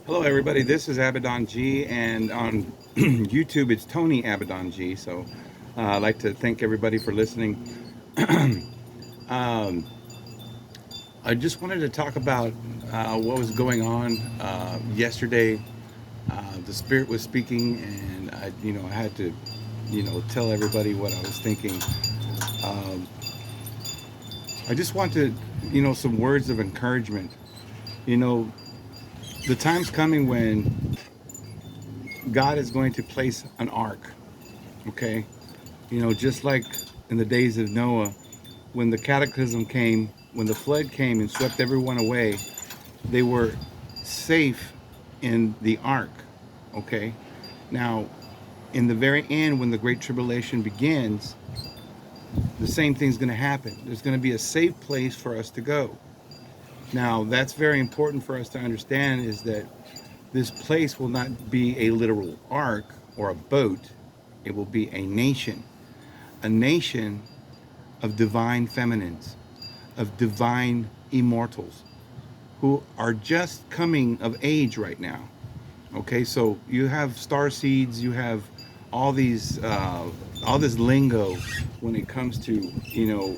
Hello, everybody. This is Abaddon G, and on YouTube, it's Tony Abaddon G. So, I'd like to thank everybody for listening. um, I just wanted to talk about what was going on yesterday. The Spirit was speaking, and I had to, tell everybody what I was thinking. Um, I just wanted, some words of encouragement. You know, the time's coming when God is going to place an ark. Okay, just like in the days of Noah, when the cataclysm came, when the flood came and swept everyone away, they were safe in the ark. Okay, now in the very end, when the Great Tribulation begins, the same thing's going to happen. There's going to be a safe place for us to go. Now, that's very important for us to understand is that this place will not be a literal ark or a boat, it will be a nation of divine feminines, of divine immortals who are just coming of age right now. Okay, so you have star seeds, you have all these, all this lingo when it comes to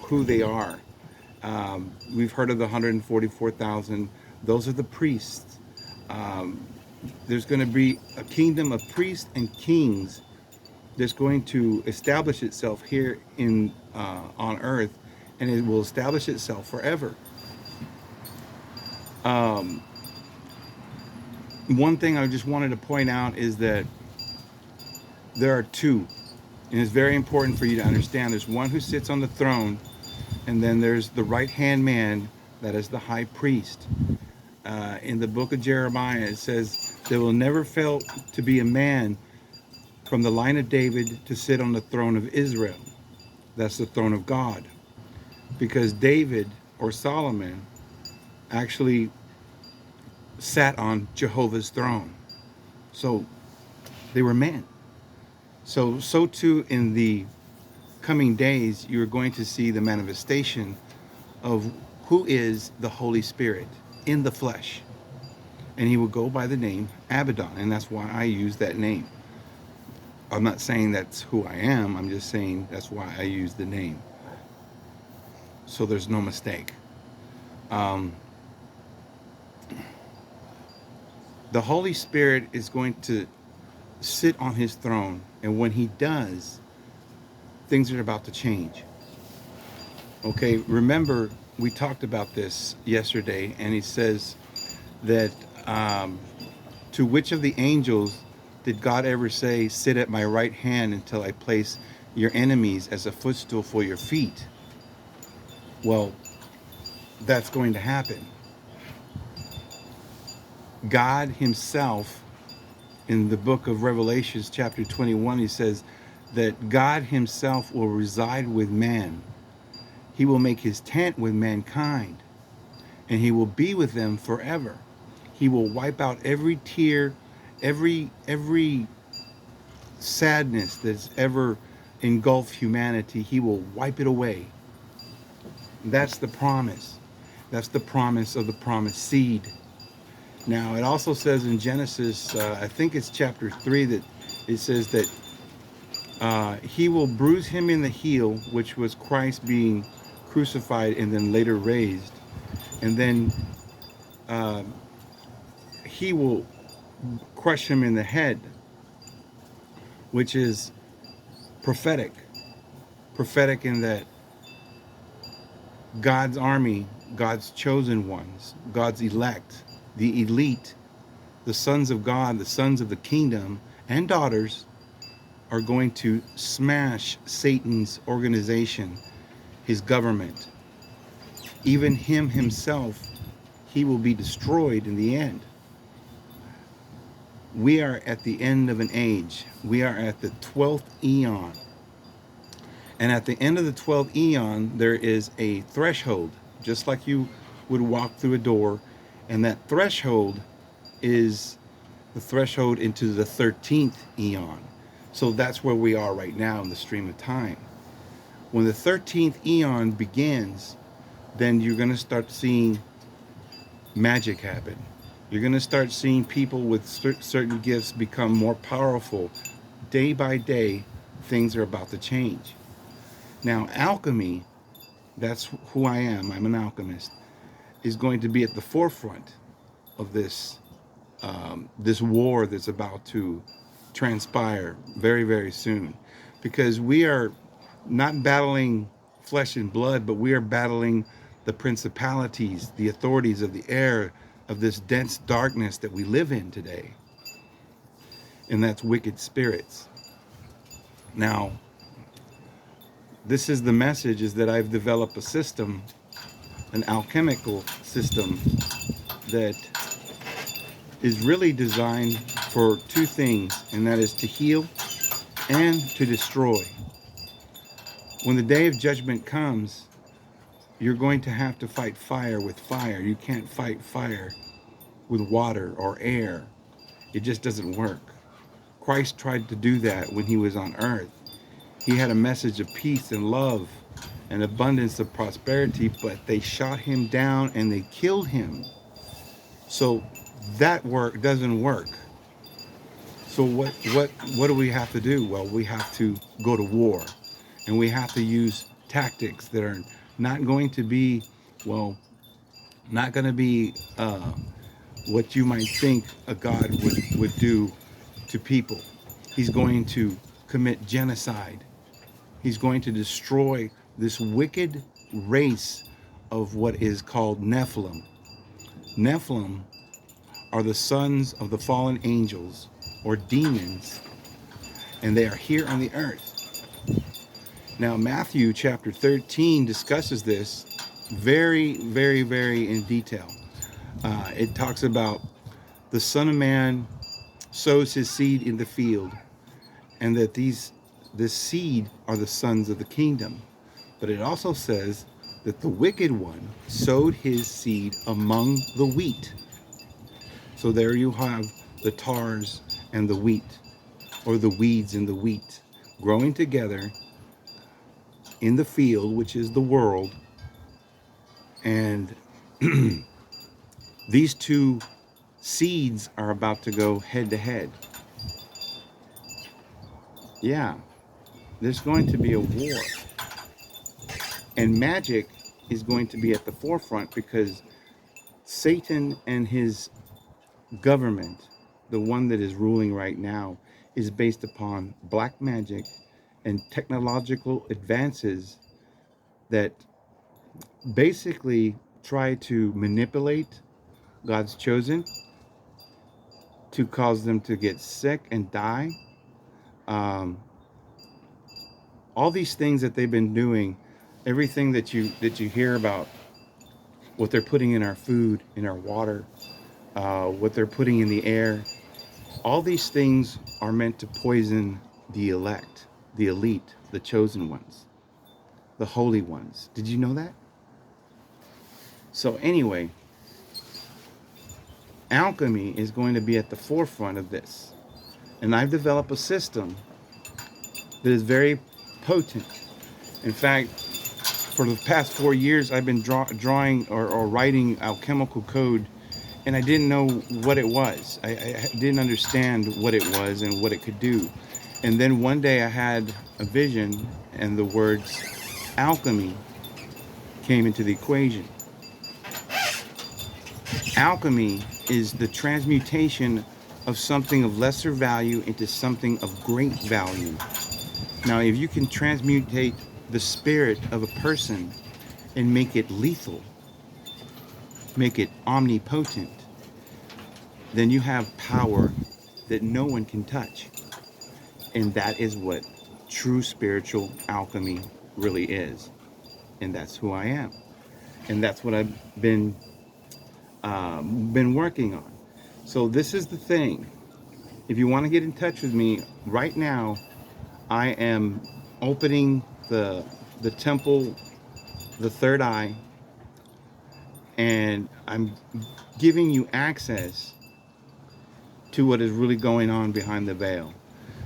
who they are. We've heard of the 144,000; those are the priests. Um, there's going to be a kingdom of priests and kings that's going to establish itself here in on earth, and it will establish itself forever. Um, One thing I just wanted to point out is that there are two, and it's very important for you to understand. There's one who sits on the throne, and then there's the right hand man, that is the high priest. In the book of Jeremiah, it says, there will never fail to be a man from the line of David to sit on the throne of Israel. That's the throne of God. Because David or Solomon actually sat on Jehovah's throne. So they were men. So too in the coming days, you're going to see the manifestation of who is the Holy Spirit in the flesh. And he will go by the name Abaddon, and that's why I use that name. I'm not saying that's who I am, I'm just saying that's why I use the name. So there's no mistake. Um, the Holy Spirit is going to sit on his throne, and when he does, things are about to change. Okay, remember we talked about this yesterday, and he says that um, to which of the angels did God ever say, sit at my right hand until I place your enemies as a footstool for your feet? Well, that's going to happen. God himself, in the book of Revelations, chapter 21, he says that God himself will reside with man. He will make his tent with mankind, and he will be with them forever. He will wipe out every tear, every sadness that's ever engulfed humanity. He will wipe it away. That's the promise. That's the promise of the promised seed. Now, it also says in Genesis, I think it's chapter 3, that it says that he will bruise him in the heel, which was Christ being crucified and then later raised. And then uh, he will crush him in the head, which is prophetic. Prophetic in that God's army, God's chosen ones, God's elect, the elite, the sons of God, the sons of the kingdom, and daughters are going to smash Satan's organization, his government. Even him himself, he will be destroyed in the end. We are at the end of an age. We are at the 12th eon. And at the end of the 12th eon, there is a threshold, just like you would walk through a door. And that threshold is the threshold into the 13th eon. So that's where we are right now in the stream of time. When the 13th eon begins, then you're going to start seeing magic happen. You're going to start seeing people with certain gifts become more powerful. Day by day, things are about to change. Now, alchemy, that's who I am. I'm an alchemist, is going to be at the forefront of this war that's about to transpire very, very soon, because we are not battling flesh and blood, but we are battling the principalities, the authorities of the air, of this dense darkness that we live in today, and that's wicked spirits. Now, this is the message, is that I've developed a system, an alchemical system, that is really designed for two things, and that is to heal and to destroy. When the day of judgment comes, you're going to have to fight fire with fire. You can't fight fire with water or air. It just doesn't work. Christ tried to do that when he was on earth. He had a message of peace and love and abundance of prosperity, but they shot him down and they killed him. So that work doesn't work. So what do we have to do? Well, we have to go to war, and we have to use tactics that are not going to be, well, not going to be what you might think a God would do to people. He's going to commit genocide. He's going to destroy this wicked race of what is called Nephilim. Nephilim are the sons of the fallen angels, or demons, and they are here on the earth. Now, Matthew chapter 13 discusses this very, very, very in detail. It talks about the Son of Man sows his seed in the field, and that this seed are the sons of the kingdom. But it also says that the wicked one sowed his seed among the wheat. So there you have the tares and the wheat, or the weeds and the wheat, growing together in the field, which is the world. And these two seeds are about to go head to head. Yeah, there's going to be a war. And magic is going to be at the forefront, because Satan and his government, the one that is ruling right now, is based upon black magic and technological advances that basically try to manipulate God's chosen, to cause them to get sick and die. All these things that they've been doing, everything that you hear about, what they're putting in our food, in our water, what they're putting in the air, all these things are meant to poison the elect, the elite, the chosen ones, the holy ones. Did you know that? So anyway, alchemy is going to be at the forefront of this. And I've developed a system that is very potent. In fact, for the past 4 years, I've been drawing or writing alchemical code, and I didn't know what it was. I didn't understand what it was and what it could do. And then one day I had a vision, and the words alchemy came into the equation. Alchemy is the transmutation of something of lesser value into something of great value. Now, if you can transmutate the spirit of a person and make it lethal, make it omnipotent, then you have power that no one can touch. And that is what true spiritual alchemy really is. And that's who I am. And that's what I've been working on. So this is the thing. If you want to get in touch with me right now, I am opening the temple, the third eye, and I'm giving you access to what is really going on behind the veil.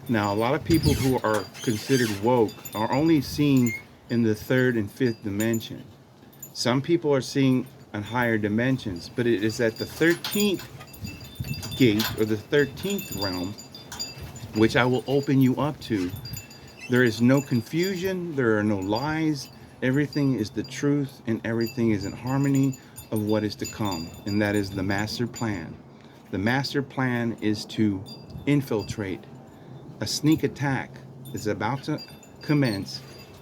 Now, a lot of people who are considered woke are only seeing in the third and fifth dimension. Some people are seeing on higher dimensions, but it is at the 13th gate, or the 13th realm, which I will open you up to, there is no confusion, there are no lies. Everything is the truth, and everything is in harmony of what is to come, and that is the master plan. The master plan is to infiltrate. A sneak attack is about to commence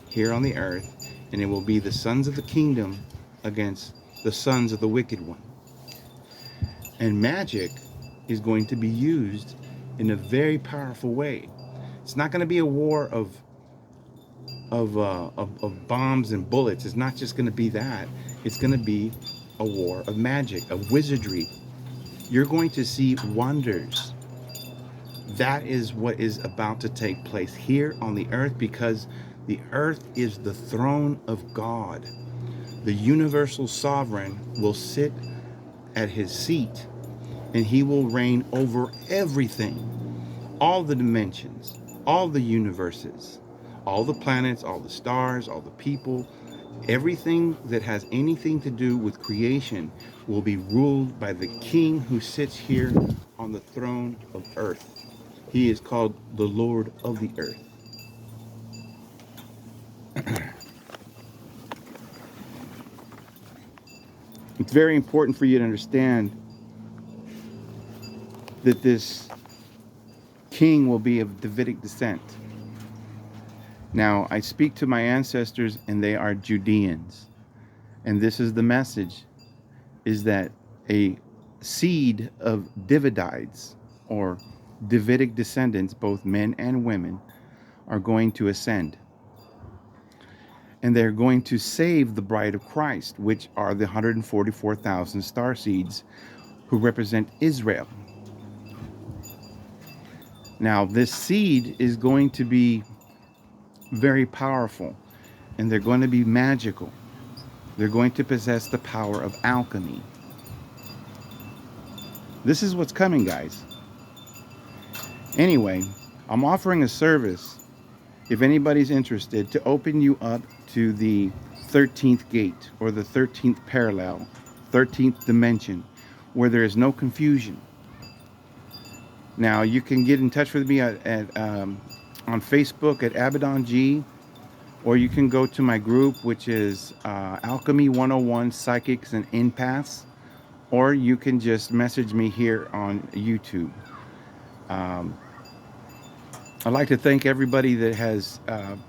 here on the earth, and it will be the sons of the kingdom against the sons of the wicked one. And magic is going to be used in a very powerful way. It's not going to be a war of bombs and bullets. It's not just going to be that. It's going to be a war of magic, of wizardry. You're going to see wonders. That is what is about to take place here on the earth, because the earth is the throne of God. The universal sovereign will sit at his seat, and he will reign over everything, all the dimensions, all the universes, all the planets, all the stars, all the people. Everything that has anything to do with creation will be ruled by the king who sits here on the throne of earth. He is called the Lord of the earth. It's very important for you to understand that this king will be of Davidic descent. Now, I speak to my ancestors, and they are Judeans. And this is the message, is that a seed of Davidites, or Davidic descendants, both men and women, are going to ascend. And they're going to save the bride of Christ, which are the 144,000 starseeds who represent Israel. Now, this seed is going to be very powerful, and they're going to be magical. They're going to possess the power of alchemy. This is what's coming, guys. Anyway, I'm offering a service, if anybody's interested, to open you up to the 13th gate, or the 13th parallel, 13th dimension, where there is no confusion. Now, you can get in touch with me on Facebook at Abaddon G, or you can go to my group, which is Alchemy 101 Psychics and Empaths, or you can just message me here on YouTube. I'd like to thank everybody that has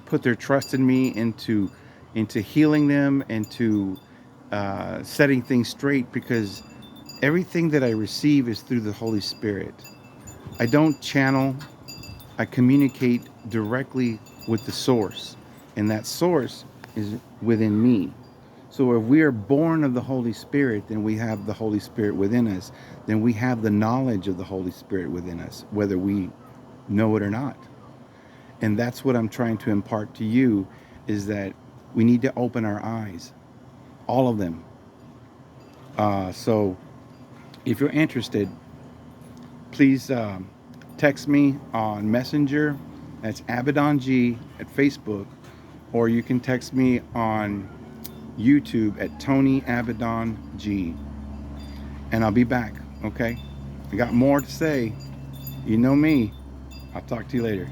put their trust in me into healing them, into setting things straight, because everything that I receive is through the Holy Spirit. I don't channel. I communicate directly with the source, and that source is within me. So if we are born of the Holy Spirit, then we have the Holy Spirit within us. Then we have the knowledge of the Holy Spirit within us, whether we know it or not. And that's what I'm trying to impart to you, is that we need to open our eyes, all of them. So if you're interested, please text me on Messenger. That's Abaddon G at Facebook, or you can text me on YouTube at Tony Abaddon G, and I'll be back. Okay, I got more to say. You know me. I'll talk to you later.